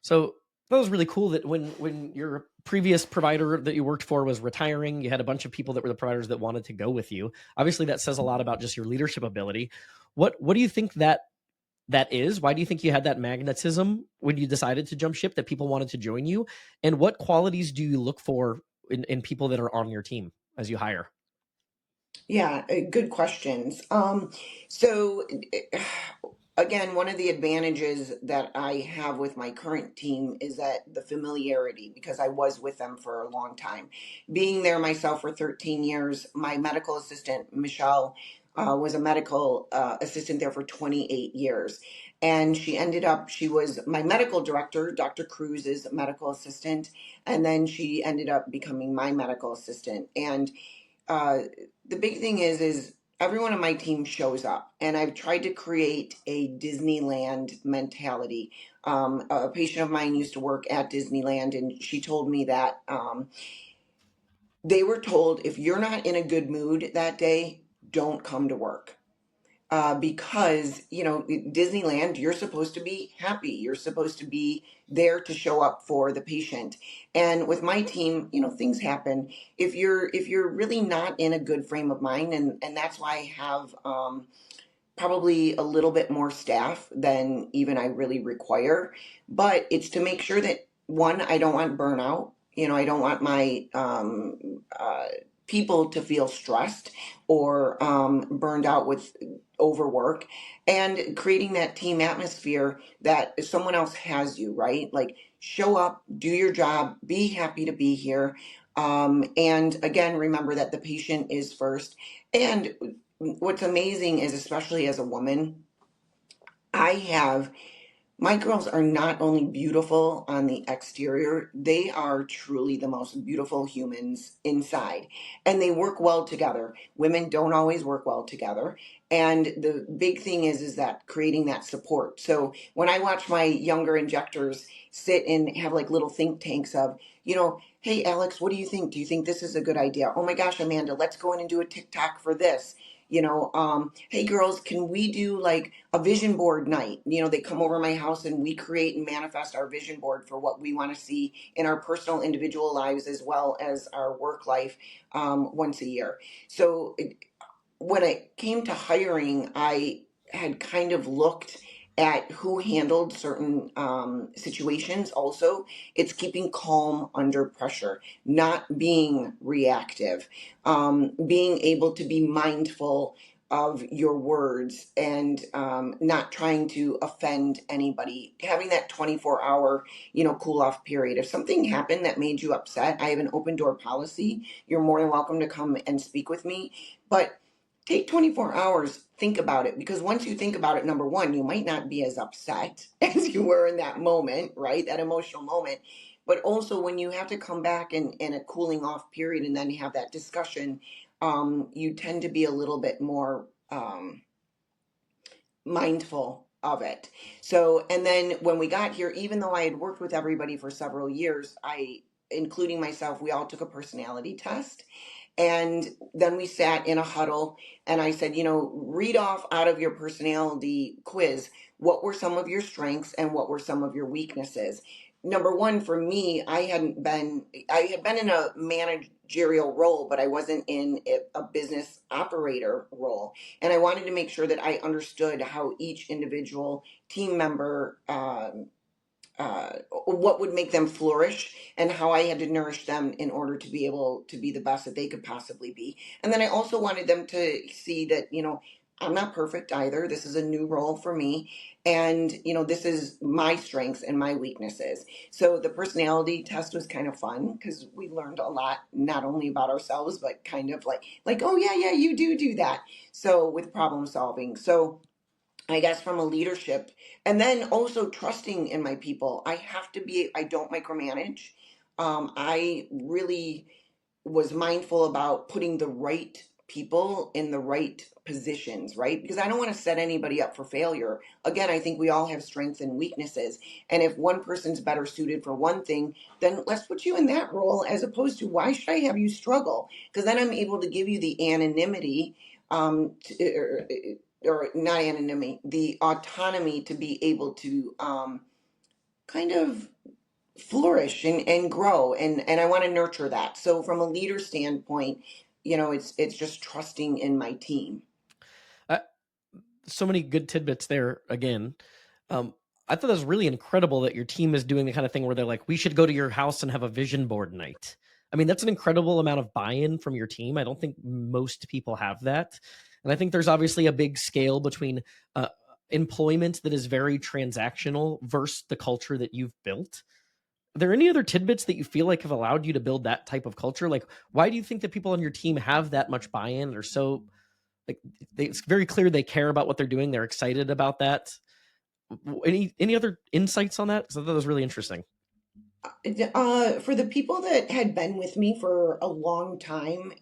Speaker 1: So that was really cool that when your previous provider that you worked for was retiring, you had a bunch of people that were the providers that wanted to go with you. Obviously, that says a lot about just your leadership ability. What do you think that is? Why do you think you had that magnetism when you decided to jump ship, that people wanted to join you? And what qualities do you look for in people that are on your team as you hire?
Speaker 2: Yeah, good questions. So again, one of the advantages that I have with my current team is that the familiarity, because I was with them for a long time. Being there myself for 13 years, my medical assistant, Michelle, was a medical assistant there for 28 years. And she was my medical director, Dr. Cruz's medical assistant, and then she ended up becoming my medical assistant. And uh, the big thing is everyone on my team shows up, and I've tried to create a Disneyland mentality. A patient of mine used to work at Disneyland, and she told me that they were told, if you're not in a good mood that day, don't come to work. Because Disneyland, you're supposed to be happy, you're supposed to be there to show up for the patient. And with my team, things happen. If you're really not in a good frame of mind, and that's why I have probably a little bit more staff than even I really require. But it's to make sure that, one, I don't want burnout. I don't want my people to feel stressed or burned out with overwork, and creating that team atmosphere that if someone else has you, right? Like, show up, do your job, be happy to be here. And again, remember that the patient is first. And what's amazing is, especially as a woman, I have my girls are not only beautiful on the exterior, they are truly the most beautiful humans inside. And they work well together. Women don't always work well together. And the big thing is that creating that support. So when I watch my younger injectors sit and have like little think tanks of, hey, Alex, what do you think? Do you think this is a good idea? Oh my gosh, Amanda, let's go in and do a TikTok for this. Hey girls, can we do like a vision board night? They come over my house and we create and manifest our vision board for what we want to see in our personal individual lives as well as our work life once a year. So when it came to hiring, I had kind of looked at who handled certain situations. Also, it's keeping calm under pressure, not being reactive, being able to be mindful of your words, and not trying to offend anybody, having that 24-hour cool off period. If something happened that made you upset, I have an open door policy. You're more than welcome to come and speak with me, but take 24 hours, think about it, because once you think about it, number one, you might not be as upset as you were in that moment, right? That emotional moment. But also, when you have to come back in a cooling off period and then have that discussion, you tend to be a little bit more mindful of it. So, and then when we got here, even though I had worked with everybody for several years, including myself, we all took a personality test. And then we sat in a huddle, and I said, read off out of your personality quiz, what were some of your strengths and what were some of your weaknesses? Number one, for me, I had been in a managerial role, but I wasn't in a business operator role. And I wanted to make sure that I understood how each individual team member, what would make them flourish, and how I had to nourish them in order to be able to be the best that they could possibly be. And then I also wanted them to see that, I'm not perfect either. This is a new role for me. And, this is my strengths and my weaknesses. So the personality test was kind of fun because we learned a lot, not only about ourselves, but kind of like, oh yeah, you do that. So with problem solving. So I guess from a leadership, and then also trusting in my people. I don't micromanage. I really was mindful about putting the right people in the right positions, right? Because I don't want to set anybody up for failure. Again, I think we all have strengths and weaknesses. And if one person's better suited for one thing, then let's put you in that role, as opposed to, why should I have you struggle? Because then I'm able to give you the anonymity, or not anonymity, the autonomy to be able to kind of flourish and grow, and I want to nurture that. So from a leader standpoint, it's just trusting in my team.
Speaker 1: Uh, so many good tidbits there again. I thought that was really incredible that your team is doing the kind of thing where they're like, we should go to your house and have a vision board night. I mean, that's an incredible amount of buy-in from your team. I don't think most people have that. And I think there's obviously a big scale between employment that is very transactional versus the culture that you've built. Are there any other tidbits that you feel like have allowed you to build that type of culture? Like, why do you think that people on your team have that much buy-in? Or so, like, it's very clear they care about what they're doing. They're excited about that. Any other insights on that? Because I thought that was really interesting.
Speaker 2: For the people that had been with me for a long time,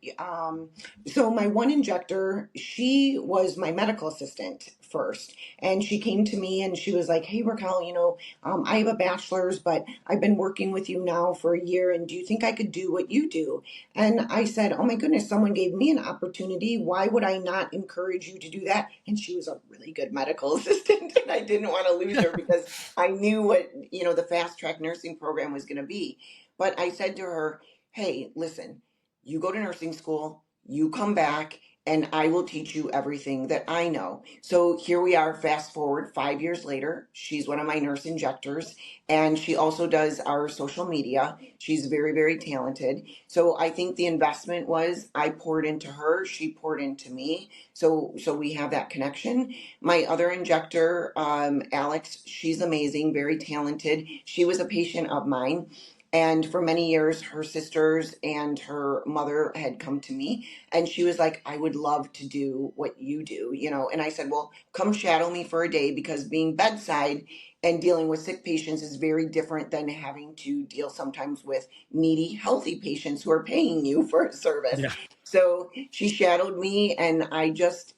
Speaker 2: so my one injector, she was my medical assistant first, and she came to me and she was like, "Hey, Raquel, I have a bachelor's, but I've been working with you now for a year, and do you think I could do what you do?" And I said, "Oh my goodness, someone gave me an opportunity. Why would I not encourage you to do that?" And she was a really good medical assistant, and I didn't want to lose her because I knew what, the fast track nursing program was going to be. But I said to her, "Hey, listen, you go to nursing school, you come back, and I will teach you everything that I know." So here we are, fast forward 5 years later. She's one of my nurse injectors, and she also does our social media. She's very, very talented. So I think the investment was, I poured into her, she poured into me. So we have that connection. My other injector, Alex, she's amazing, very talented. She was a patient of mine. And for many years, her sisters and her mother had come to me, and she was like, "I would love to do what you do." And I said, "Well, come shadow me for a day, because being bedside and dealing with sick patients is very different than having to deal sometimes with needy, healthy patients who are paying you for a service."
Speaker 1: Yeah.
Speaker 2: So she shadowed me, and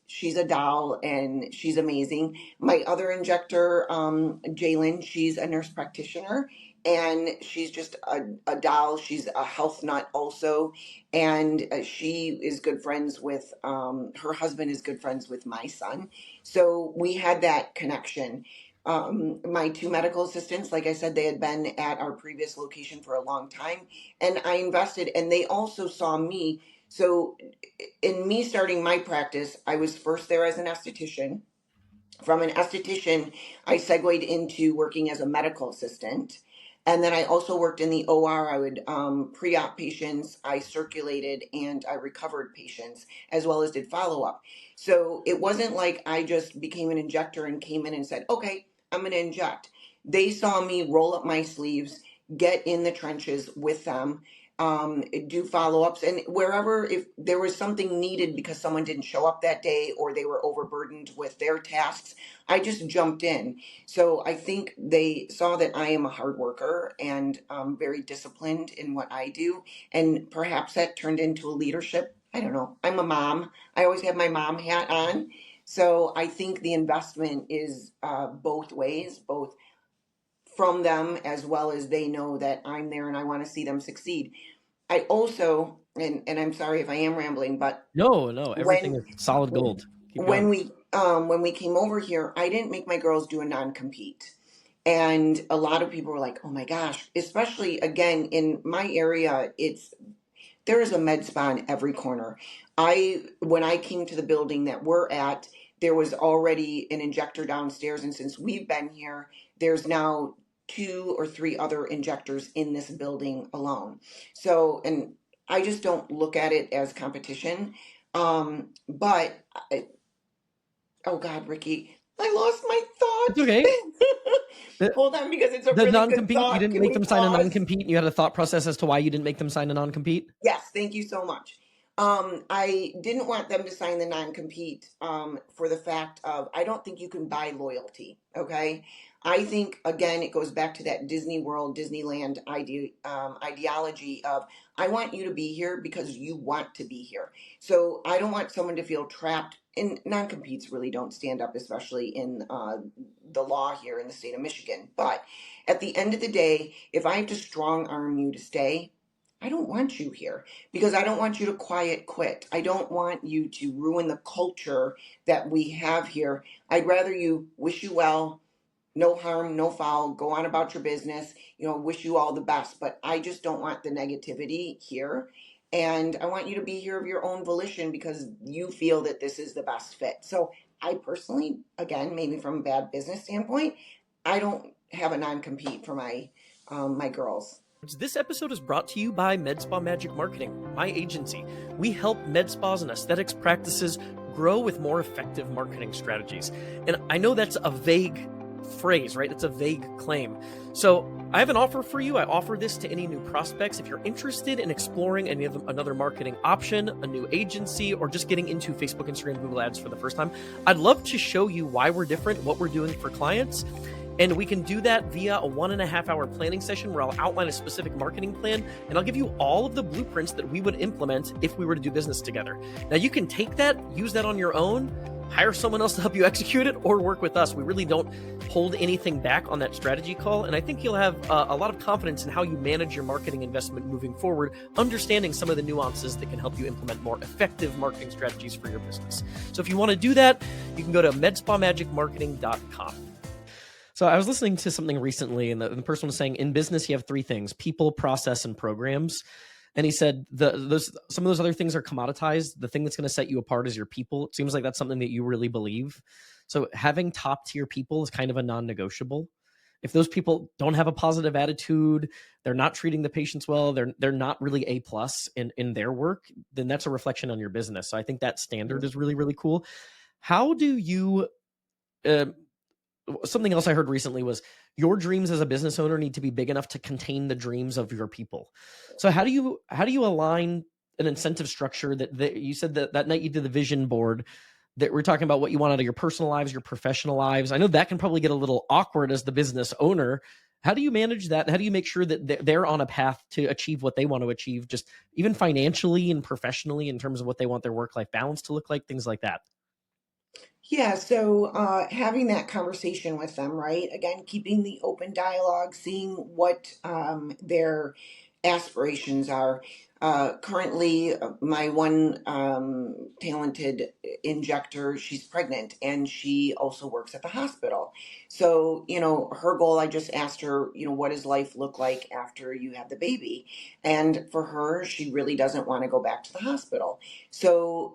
Speaker 2: she's a doll, and she's amazing. My other injector, Jalen, she's a nurse practitioner, and she's just a doll. She's a health nut also, and she is good friends with, her husband is good friends with my son. So we had that connection. My two medical assistants, like I said, they had been at our previous location for a long time, and I invested, and they also saw me. So in me starting my practice, I was first there as an esthetician. From an esthetician, I segued into working as a medical assistant. And then I also worked in the OR. I would pre-op patients, I circulated, and I recovered patients, as well as did follow-up. So it wasn't like I just became an injector and came in and said, "Okay, I'm going to inject." They saw me roll up my sleeves, get in the trenches with them, do follow-ups, and wherever, if there was something needed because someone didn't show up that day or they were overburdened with their tasks, I just jumped in. So I think they saw that I am a hard worker and very disciplined in what I do, and perhaps that turned into a leadership. I don't know. I'm a mom. I always have my mom hat on. So I think the investment is both ways, both from them, as well as they know that I'm there and I want to see them succeed. I also, and I'm sorry if I am rambling, but
Speaker 1: No, everything
Speaker 2: when
Speaker 1: is solid gold. Keep going.
Speaker 2: when we came over here, I didn't make my girls do a non-compete. And a lot of people were like, "Oh my gosh," especially again in my area, there is a med spa in every corner. When I came to the building that we're at, there was already an injector downstairs, and since we've been here, there's now two or three other injectors in this building alone. So, and I just don't look at it as competition. But oh God, Ricky, I lost my
Speaker 1: It's okay.
Speaker 2: thought.
Speaker 1: The,
Speaker 2: Hold on, because it's a
Speaker 1: the
Speaker 2: really good
Speaker 1: non-compete, you
Speaker 2: thought.
Speaker 1: didn't
Speaker 2: Can
Speaker 1: make
Speaker 2: we
Speaker 1: them sign a
Speaker 2: pause?
Speaker 1: non-compete. You had a thought process as to why you didn't make them sign a non-compete.
Speaker 2: Yes, thank you so much. I didn't want them to sign the non-compete for the fact of, I don't think you can buy loyalty. Okay. I think, again, it goes back to that Disney World, Disneyland ideology of, I want you to be here because you want to be here. So I don't want someone to feel trapped. And non-competes really don't stand up, especially in the law here in the state of Michigan. But at the end of the day, if I have to strong arm you to stay, I don't want you here because I don't want you to quiet quit. I don't want you to ruin the culture that we have here. I'd rather you wish you well, no harm, no foul, go on about your business, wish you all the best. But I just don't want the negativity here. And I want you to be here of your own volition because you feel that this is the best fit. So I personally, again, maybe from a bad business standpoint, I don't have a non-compete for my girls.
Speaker 1: This episode is brought to you by MedSpa Magic Marketing, my agency. We help med spas and aesthetics practices grow with more effective marketing strategies. And I know that's a vague phrase, right? It's a vague claim. So I have an offer for you. I offer this to any new prospects. If you're interested in exploring another marketing option, a new agency, or just getting into Facebook, Instagram, Google Ads for the first time, I'd love to show you why we're different, what we're doing for clients. And we can do that via a 1.5 hour planning session where I'll outline a specific marketing plan and I'll give you all of the blueprints that we would implement if we were to do business together. Now you can take that, use that on your own, hire someone else to help you execute it, or work with us. We really don't hold anything back on that strategy call. And I think you'll have a lot of confidence in how you manage your marketing investment moving forward, understanding some of the nuances that can help you implement more effective marketing strategies for your business. So if you want to do that, you can go to medspamagicmarketing.com. So I was listening to something recently, and the person was saying, in business, you have three things: people, process, and programs. And he said some of those other things are commoditized. The thing that's going to set you apart is your people. It seems like that's something that you really believe. So having top tier people is kind of a non-negotiable. If those people don't have a positive attitude, they're not treating the patients well, they're not really A+ in their work, then that's a reflection on your business. So I think that standard is really, really cool. How do you something else I heard recently was your dreams as a business owner need to be big enough to contain the dreams of your people. So how do you align an incentive structure that you said that night you did the vision board, that we're talking about what you want out of your personal lives, your professional lives? I know that can probably get a little awkward as the business owner. How do you manage that? How do you make sure that they're on a path to achieve what they want to achieve, just even financially and professionally, in terms of what they want their work-life balance to look like, things like that?
Speaker 2: Yeah, so having that conversation with them, right? Again, keeping the open dialogue, seeing what their aspirations are. Currently, my one talented injector, she's pregnant and she also works at the hospital. So, her goal, I just asked her, what does life look like after you have the baby? And for her, she really doesn't want to go back to the hospital. So,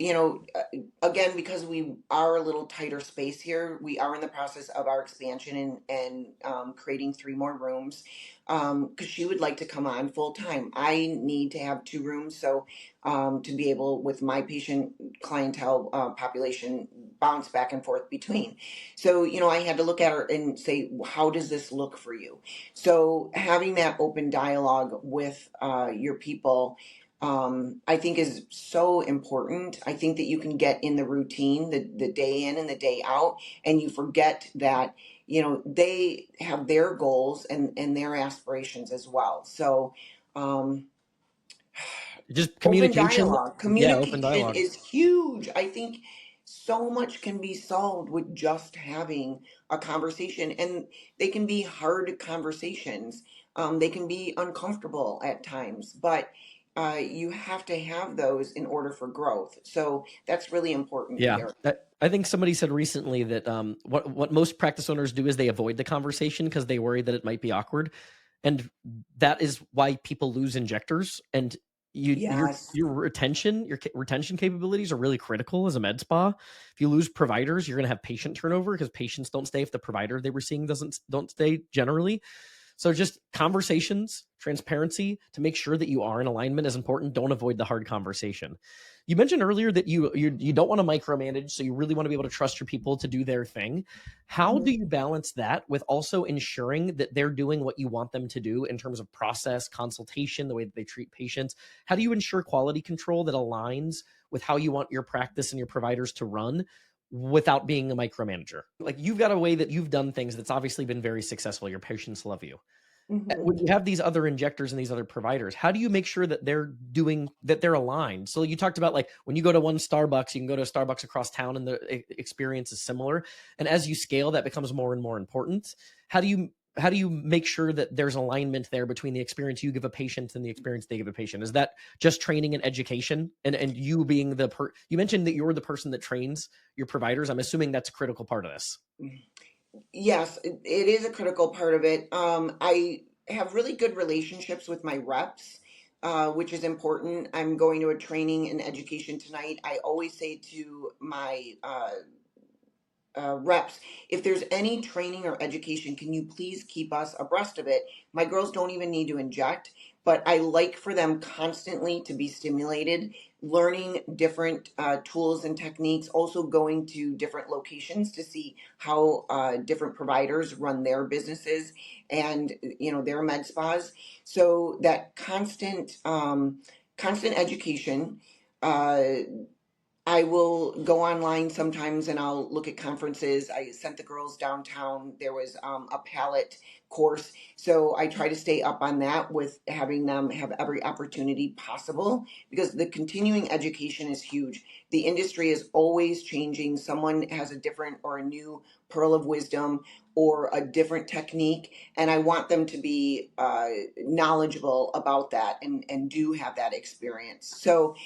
Speaker 2: again, because we are a little tighter space here, we are in the process of our expansion and creating 3 more rooms, because she would like to come on full time. I need to have 2 rooms, so to be able, with my patient clientele population, bounce back and forth between. So, I had to look at her and say, how does this look for you? So having that open dialogue with your people, I think is so important. I think that you can get in the routine, the day in and the day out, and you forget that, they have their goals and their aspirations as well. So,
Speaker 1: Just
Speaker 2: open
Speaker 1: communication.
Speaker 2: dialogue.
Speaker 1: Yeah, open
Speaker 2: Communication
Speaker 1: dialogue.
Speaker 2: is huge. I think so much can be solved with just having a conversation, and they can be hard conversations. They can be uncomfortable at times, but you have to have those in order for growth. So that's really important
Speaker 1: Yeah,
Speaker 2: here.
Speaker 1: I think somebody said recently that what most practice owners do is they avoid the conversation because they worry that it might be awkward, and that is why people lose injectors. And
Speaker 2: Yes.
Speaker 1: your retention capabilities are really critical as a med spa. If you lose providers, you're going to have patient turnover because patients don't stay if the provider they were seeing don't stay generally. So just conversations, transparency to make sure that you are in alignment is important. Don't avoid the hard conversation. You mentioned earlier that you don't want to micromanage, so you really want to be able to trust your people to do their thing. How do
Speaker 2: Mhm.
Speaker 1: you balance that with also ensuring that they're doing what you want them to do in terms of process, consultation, the way that they treat patients? How do you ensure quality control that aligns with how you want your practice and your providers to run without being a micromanager. Like, you've got a way that you've done things that's obviously been very successful. Your patients love you.
Speaker 2: Hmm.
Speaker 1: When you have these other injectors and these other providers, how do you make sure that they're aligned? So you talked about, like, when you go to one Starbucks, you can go to a Starbucks across town and the experience is similar. And as you scale, that becomes more and more important. How do you make sure that there's alignment there between the experience you give a patient and the experience they give a patient? Is that just training and education, and you being you mentioned that you're the person that trains your providers? I'm assuming that's a critical part of this.
Speaker 2: Yes, it is a critical part of it. I have really good relationships with my reps, which is important. I'm going to a training and education tonight. I always say to my reps, if there's any training or education, can you please keep us abreast of it? My girls don't even need to inject, but I like for them constantly to be stimulated, learning different tools and techniques, also going to different locations to see how different providers run their businesses and their med spas. So that constant education. I will go online sometimes and I'll look at conferences. I sent the girls downtown. There was a palette course. So I try to stay up on that with having them have every opportunity possible because the continuing education is huge. The industry is always changing. Someone has a different or a new pearl of wisdom or a different technique. And I want them to be knowledgeable about that and do have that experience. So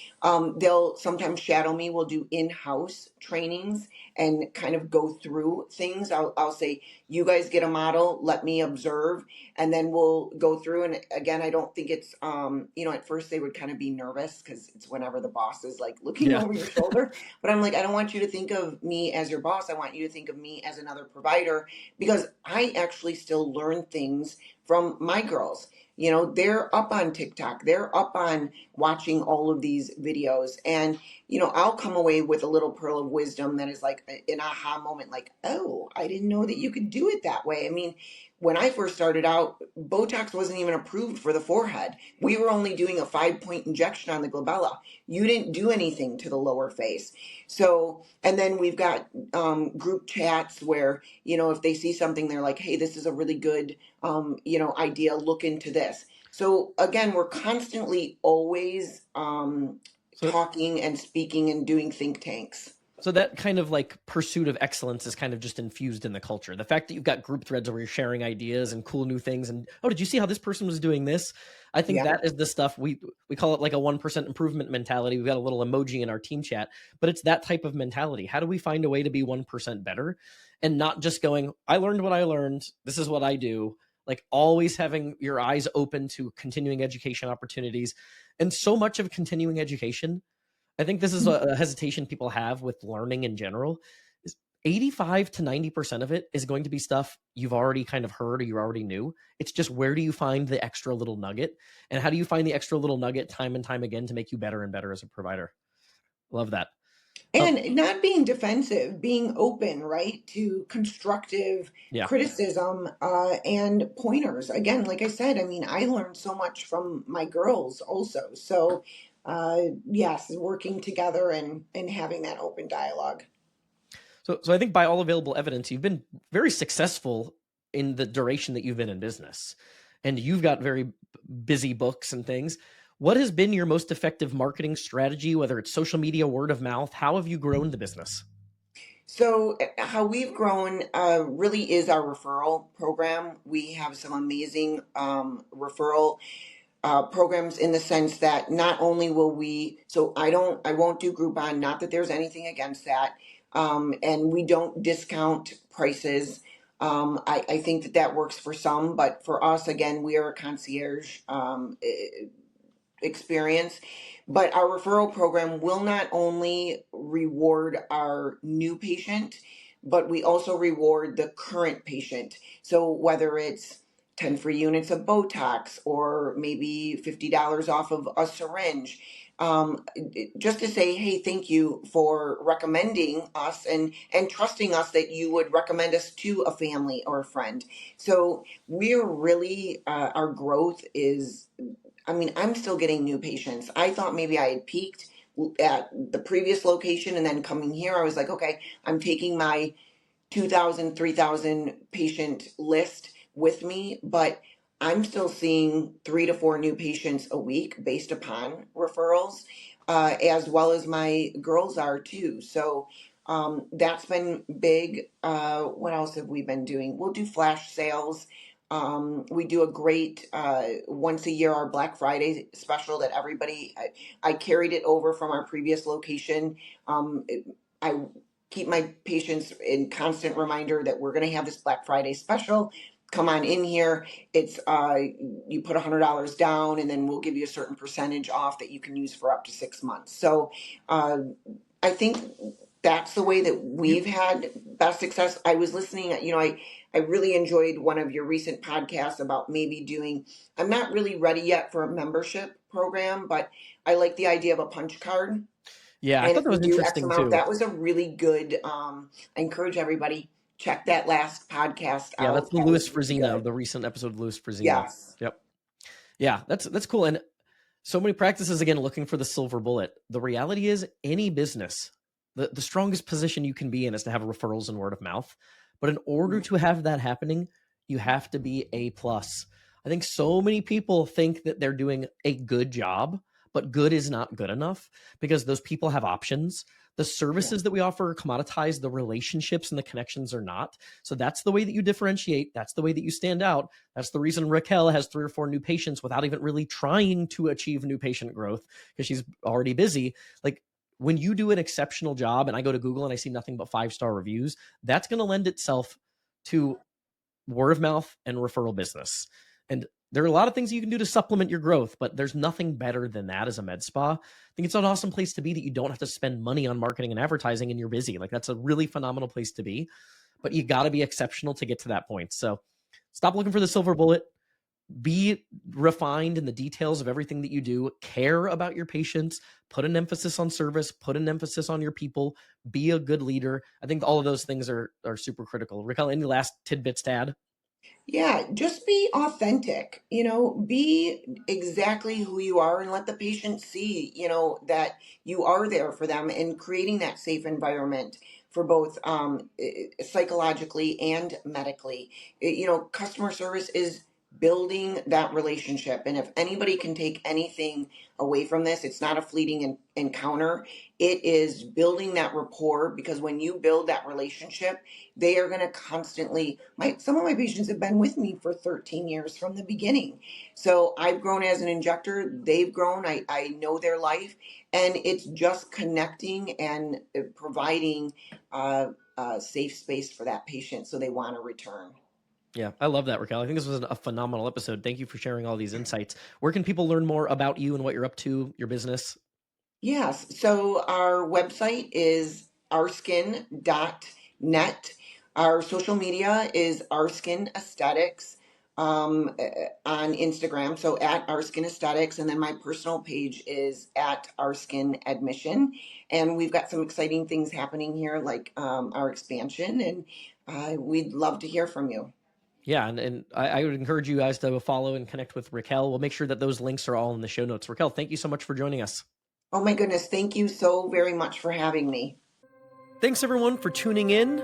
Speaker 2: they'll sometimes shadow me. We'll do in-house trainings and kind of go through things. I'll say, you guys get a model, let me observe, and then we'll go through. And again, I don't think it's, at first they would kind of be nervous because it's whenever the boss is like looking
Speaker 1: Yeah.
Speaker 2: over your shoulder. But I'm like, I don't want you to think of me as your boss. I want you to think of me as another provider because I actually still learn things from my girls. They're up on TikTok, they're up on watching all of these videos, and I'll come away with a little pearl of wisdom that is like an aha moment, like, oh, I didn't know that you could do it that way. I mean, when I first started out, Botox wasn't even approved for the forehead. We were only doing a 5-point injection on the glabella. You didn't do anything to the lower face. So, and then we've got group chats where if they see something, they're like, hey, this is a really good idea, look into this. So again, we're constantly always
Speaker 1: So
Speaker 2: talking and speaking and doing think tanks.
Speaker 1: So that kind of like pursuit of excellence is kind of just infused in the culture. The fact that you've got group threads where you're sharing ideas and cool new things, and, oh, did you see how this person was doing this? I think
Speaker 2: Yeah.
Speaker 1: that is the stuff we call it, like a 1% improvement mentality. We've got a little emoji in our team chat, but it's that type of mentality. How do we find a way to be 1% better and not just going, I learned what I learned, this is what I do? Like, always having your eyes open to continuing education opportunities. And so much of continuing education, I think this is a hesitation people have with learning in general, is 85 to 90% of it is going to be stuff you've already kind of heard or you already knew. It's just, where do you find the extra little nugget? And how do you find the extra little nugget time and time again to make you better and better as a provider? Love that.
Speaker 2: And not being defensive, being open, right, to constructive
Speaker 1: Yeah.
Speaker 2: criticism and pointers. Again, like I said, I mean, I learned so much from my girls also. So, yes, working together and having that open dialogue.
Speaker 1: So I think by all available evidence, you've been very successful in the duration that you've been in business, and you've got very busy books and things. What has been your most effective marketing strategy, whether it's social media, word of mouth? How have you grown the business?
Speaker 2: So, how we've grown really is our referral program. We have some amazing referral programs in the sense that not only will we, so I won't do Groupon, not that there's anything against that, and we don't discount prices. I think that works for some, but for us, again, we are a concierge experience. But our referral program will not only reward our new patient, but we also reward the current patient. So whether it's 10 free units of Botox or maybe $50 off of a syringe, just to say, hey, thank you for recommending us and trusting us that you would recommend us to a family or a friend. So we're really, our growth is, I mean, I'm still getting new patients. I thought maybe I had peaked at the previous location and then coming here, I was like, okay, I'm taking my 2,000, 3,000 patient list with me, but I'm still seeing 3 to 4 new patients a week based upon referrals, as well as my girls are too. So that's been big. What else have we been doing? We'll do flash sales. We do a great once a year, our Black Friday special that I carried it over from our previous location. I keep my patients in constant reminder that we're going to have this Black Friday special. Come on in here. It's you put $100 down, and then we'll give you a certain percentage off that you can use for up to 6 months. So uh, I think that's the way that we've had best success. I was listening, I really enjoyed one of your recent podcasts about maybe doing, I'm not really ready yet for a membership program, but I like the idea of a punch card.
Speaker 1: Yeah, I
Speaker 2: And
Speaker 1: thought
Speaker 2: if
Speaker 1: that
Speaker 2: we
Speaker 1: was
Speaker 2: do X
Speaker 1: interesting
Speaker 2: amount,
Speaker 1: too.
Speaker 2: that was a really good, I encourage everybody, check that last podcast
Speaker 1: Yeah, that's
Speaker 2: out.
Speaker 1: the
Speaker 2: That
Speaker 1: Louis
Speaker 2: was really
Speaker 1: Frazino,
Speaker 2: good.
Speaker 1: the recent episode of Louis Frazino.
Speaker 2: Yes.
Speaker 1: Yep. Yeah, that's cool. And so many practices, again, looking for the silver bullet. The reality is any business, the strongest position you can be in is to have referrals and word of mouth. But in order to have that happening, you have to be A plus. I think so many people think that they're doing a good job, but good is not good enough because those people have options. The
Speaker 2: Yeah.
Speaker 1: services that we offer are commoditized, the relationships and the connections are not. So that's the way that you differentiate. That's the way that you stand out. That's the reason Raquel has 3 or 4 new patients without even really trying to achieve new patient growth because she's already busy. Like when you do an exceptional job and I go to Google and I see nothing but 5-star reviews, that's going to lend itself to word of mouth and referral business. And there are a lot of things you can do to supplement your growth, but there's nothing better than that as a med spa. I think it's an awesome place to be that you don't have to spend money on marketing and advertising and you're busy. Like that's a really phenomenal place to be, but you got to be exceptional to get to that point. So stop looking for the silver bullet. Be refined in the details of everything that you do. Care about your patients. Put an emphasis on service. Put an emphasis on your people. Be a good leader. I think all of those things are super critical. Raquel, any last tidbits to add?
Speaker 2: Yeah, just be authentic, be exactly who you are and let the patient see, that you are there for them and creating that safe environment for both psychologically and medically. Customer service is building that relationship. And if anybody can take anything away from this, it's not a fleeting encounter. It is building that rapport because when you build that relationship, they are going to constantly some of my patients have been with me for 13 years from the beginning. So I've grown as an injector, they've grown, I know their life, and it's just connecting and providing a safe space for that patient so they want to return.
Speaker 1: Yeah, I love that, Raquel. I think this was a phenomenal episode. Thank you for sharing all these insights. Where can people learn more about you and what you're up to, your business?
Speaker 2: Yes. So our website is ourskin.net. Our social media is ourskin aesthetics on Instagram. So at ourskin aesthetics. And then my personal page is at ourskin admission. And we've got some exciting things happening here, like our expansion. And we'd love to hear from you.
Speaker 1: Yeah, and I would encourage you guys to follow and connect with Raquel. We'll make sure that those links are all in the show notes. Raquel, thank you so much for joining us.
Speaker 2: Oh my goodness. Thank you so very much for having me.
Speaker 1: Thanks everyone for tuning in.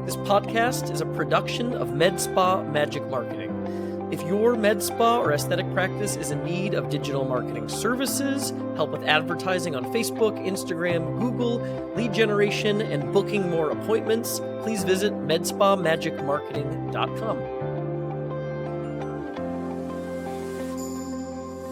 Speaker 1: This podcast is a production of Med Spa Magic Marketing. If your med spa or aesthetic practice is in need of digital marketing services, help with advertising on Facebook, Instagram, Google, lead generation, and booking more appointments, please visit medspamagicmarketing.com.